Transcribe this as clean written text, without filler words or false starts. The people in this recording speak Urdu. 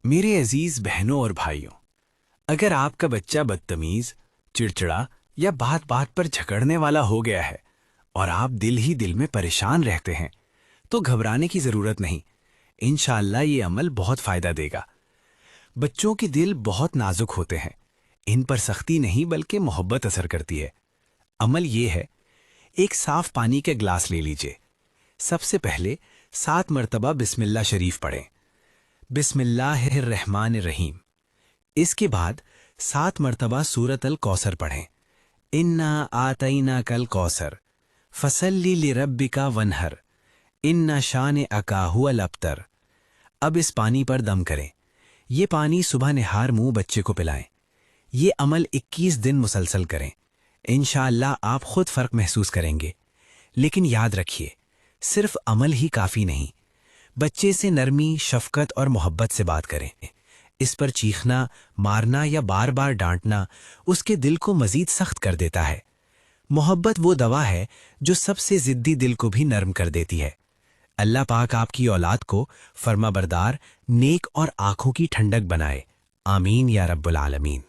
میرے عزیز بہنوں اور بھائیوں، اگر آپ کا بچہ بدتمیز، چڑچڑا یا بات بات پر جھگڑنے والا ہو گیا ہے اور آپ دل ہی دل میں پریشان رہتے ہیں تو گھبرانے کی ضرورت نہیں۔ انشاءاللہ یہ عمل بہت فائدہ دے گا۔ بچوں کے دل بہت نازک ہوتے ہیں، ان پر سختی نہیں بلکہ محبت اثر کرتی ہے۔ عمل یہ ہے، ایک صاف پانی کے گلاس لے لیجئے۔ سب سے پہلے 7 مرتبہ بسم اللہ شریف پڑھیں۔ بسم اللہ الرحمن الرحیم۔ اس کے بعد 7 مرتبہ سورۃ الکوثر پڑھیں۔ انا آتیناک الکوثر فصلی لربک وانحر ان شانئک ھو الابتر۔ اب اس پانی پر دم کریں۔ یہ پانی صبح نہار منہ بچے کو پلائیں۔ یہ عمل 21 دن مسلسل کریں۔ انشاءاللہ آپ خود فرق محسوس کریں گے۔ لیکن یاد رکھیے، صرف عمل ہی کافی نہیں، بچے سے نرمی، شفقت اور محبت سے بات کریں۔ اس پر چیخنا، مارنا یا بار بار ڈانٹنا اس کے دل کو مزید سخت کر دیتا ہے۔ محبت وہ دوا ہے جو سب سے ضدی دل کو بھی نرم کر دیتی ہے۔ اللہ پاک آپ کی اولاد کو فرما بردار، نیک اور آنکھوں کی ٹھنڈک بنائے۔ آمین یا رب العالمین۔